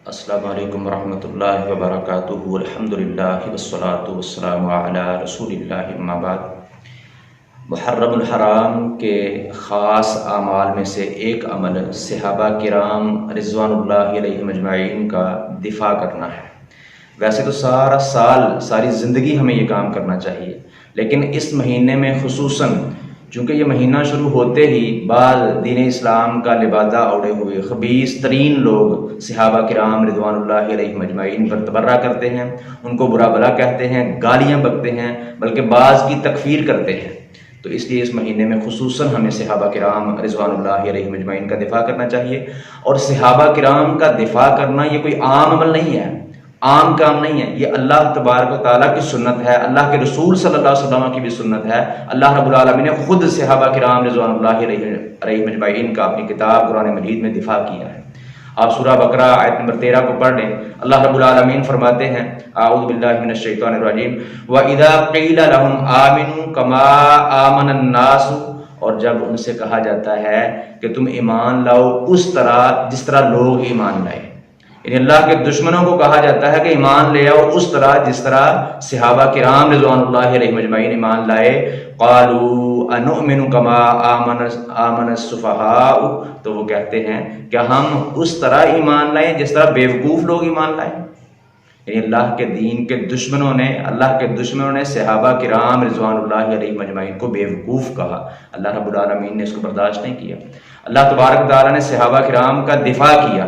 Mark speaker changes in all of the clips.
Speaker 1: السلام علیکم ورحمۃ اللہ وبرکاتہ۔ الحمدللہ والصلاۃ والسلام علی رسول اللہ، اما بعد۔ محرم الحرام کے خاص اعمال میں سے ایک عمل صحابہ کرام رضوان اللہ علیہم اجمعین کا دفاع کرنا ہے۔ ویسے تو سارا سال ساری زندگی ہمیں یہ کام کرنا چاہیے، لیکن اس مہینے میں خصوصاً چونکہ یہ مہینہ شروع ہوتے ہی بعض دین اسلام کا لبادہ اوڑے ہوئے خبیث ترین لوگ صحابہ کرام رضوان اللہ علیہم اجمعین پر تبرہ کرتے ہیں، ان کو برا بھلا کہتے ہیں، گالیاں بکتے ہیں، بلکہ بعض کی تکفیر کرتے ہیں۔ تو اس لیے اس مہینے میں خصوصاً ہمیں صحابہ کرام رضوان اللہ علیہم اجمعین کا دفاع کرنا چاہیے۔ اور صحابہ کرام کا دفاع کرنا یہ کوئی عام عمل نہیں ہے، عام کام نہیں ہے، یہ اللہ تبارک و تعالیٰ کی سنت ہے، اللہ کے رسول صلی اللہ علیہ وسلم کی بھی سنت ہے۔ اللہ رب العالمین نے خود صحابہ کرام رضوان اللہ علیہم اجمعین کا اپنی کتاب قرآن مجید میں دفاع کیا ہے۔ آپ سورہ بقرہ آیت نمبر 13 کو پڑھ لیں، اللہ رب العالمین فرماتے ہیں اعوذ باللہ من الشیطان الرجیم وَإِذَا قِيلَ لَهُمْ آمِنُوا كَمَا آمَنَ النَّاسُ، اور جب ان سے کہا جاتا ہے کہ تم ایمان لاؤ اس طرح جس طرح لوگ ایمان لائے، یعنی اللہ کے دشمنوں کو کہا جاتا ہے کہ ایمان لے آؤ اس طرح جس طرح صحابہ کرام رضوان اللہ علیہم اجمعین ایمان لائے، قالوا انؤمن کما آمن السفہاء، تو وہ کہتے ہیں کہ ہم اس طرح ایمان لائیں جس طرح بیوقوف لوگ ایمان لائیں۔ یعنی اللہ کے دین کے دشمنوں نے صحابہ کرام رضوان اللہ علیہم اجمعین کو بیوقوف کہا۔ اللہ رب العالمین نے اس کو برداشت نہیں کیا۔ اللہ تبارک تعالیٰ نے صحابہ کرام کا دفاع کیا۔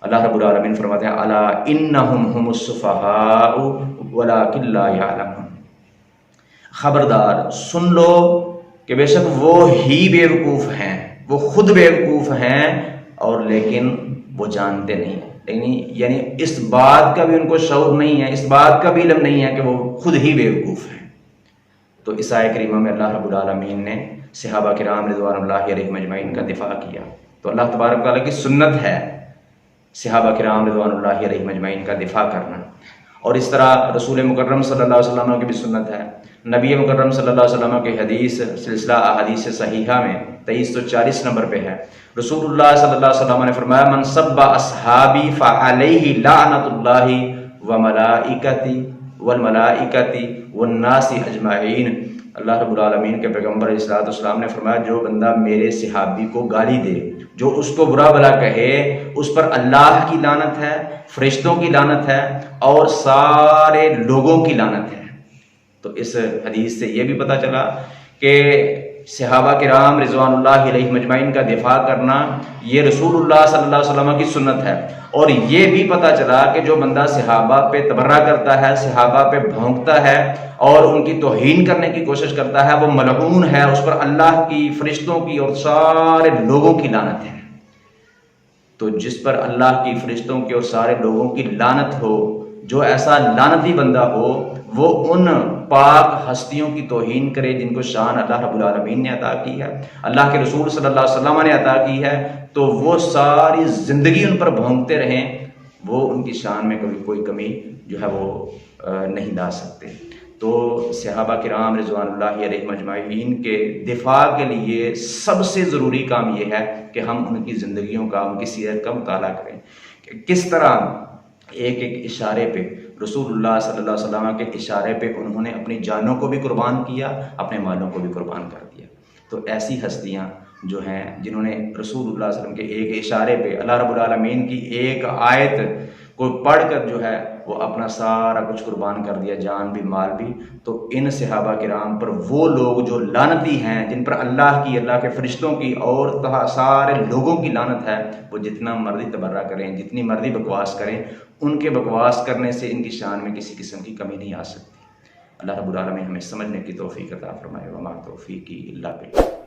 Speaker 1: اللہ رب العالمین فرماتے ہیں الا انہم هم السفہاء ولکن لا یعلمون، خبردار سن لو کہ بے شک وہ ہی بیوقوف ہیں، وہ خود بیوقوف ہیں اور لیکن وہ جانتے نہیں، یعنی اس بات کا بھی ان کو شعور نہیں ہے، اس بات کا بھی علم نہیں ہے کہ وہ خود ہی بیوقوف ہیں۔ تو اس آیت کریمہ میں اللہ رب العالمین نے صحابہ کرام رضوان اللہ علیہم اجمعین کا دفاع کیا۔ تو اللہ تبارک تعالیٰ کی سنت ہے صحابہ کرام رضوان اللہ علیہم اجمعین کا دفاع کرنا، اور اس طرح رسول مکرم صلی اللہ علیہ وسلم کی بھی سنت ہے۔ نبی مکرم صلی اللہ علیہ وسلم کی حدیث سلسلہ احادیث صحیحہ میں 2340 نمبر پہ ہے، رسول اللہ صلی اللہ علیہ وسلم نے فرمایا من سب اصحابی فعلیہ لعنت اللہ والملائکۃ والناس اجمعین۔ اللہ رب العالمین کے پیغمبر علیہ الصلوۃ والسلام نے فرمایا جو بندہ میرے صحابی کو گالی دے، جو اس کو برا بھلا کہے، اس پر اللہ کی لعنت ہے، فرشتوں کی لعنت ہے اور سارے لوگوں کی لعنت ہے۔ تو اس حدیث سے یہ بھی پتہ چلا کہ صحابہ کرام رضوان اللہ علیہم اجمعین کا دفاع کرنا یہ رسول اللہ صلی اللہ علیہ وسلم کی سنت ہے، اور یہ بھی پتہ چلا کہ جو بندہ صحابہ پہ تبرہ کرتا ہے، صحابہ پہ بھونکتا ہے اور ان کی توہین کرنے کی کوشش کرتا ہے، وہ ملعون ہے، اس پر اللہ کی، فرشتوں کی اور سارے لوگوں کی لعنت ہے۔ تو جس پر اللہ کی، فرشتوں کی اور سارے لوگوں کی لعنت ہو، جو ایسا لعنتی بندہ ہو، وہ ان پاک ہستیوں کی توہین کرے جن کو شان اللہ رب العالمین نے عطا کی ہے، اللہ کے رسول صلی اللہ علیہ وسلم نے عطا کی ہے، تو وہ ساری زندگی ان پر بھونکتے رہیں، وہ ان کی شان میں کبھی کوئی کمی جو ہے وہ نہیں لا سکتے۔ تو صحابہ کرام رضوان اللہ علیہم اجمعین کے دفاع کے لیے سب سے ضروری کام یہ ہے کہ ہم ان کی زندگیوں کا، ان کی سیرت کا مطالعہ کریں کہ کس طرح ایک ایک اشارے پہ رسول اللہ صلی اللہ علیہ وسلم کے اشارے پہ انہوں نے اپنی جانوں کو بھی قربان کیا، اپنے مالوں کو بھی قربان کر دیا۔ تو ایسی ہستیاں جو ہیں جنہوں نے رسول اللہ صلی اللہ علیہ وسلم کے ایک اشارے پہ اللہ رب العالمین کی ایک آیت کو پڑھ کر جو ہے وہ اپنا سارا کچھ قربان کر دیا، جان بھی مال بھی، تو ان صحابہ کرام پر وہ لوگ جو لعنتی ہیں، جن پر اللہ کی، اللہ کے فرشتوں کی اور سارے لوگوں کی لعنت ہے، وہ جتنا مرضی تبرہ کریں، جتنی مرضی بکواس کریں، ان کے بکواس کرنے سے ان کی شان میں کسی قسم کی کمی نہیں آ سکتی۔ اللہ رب العالمین ہمیں سمجھنے کی توفیق عطا فرمائے، وما توفیقی الا باللہ۔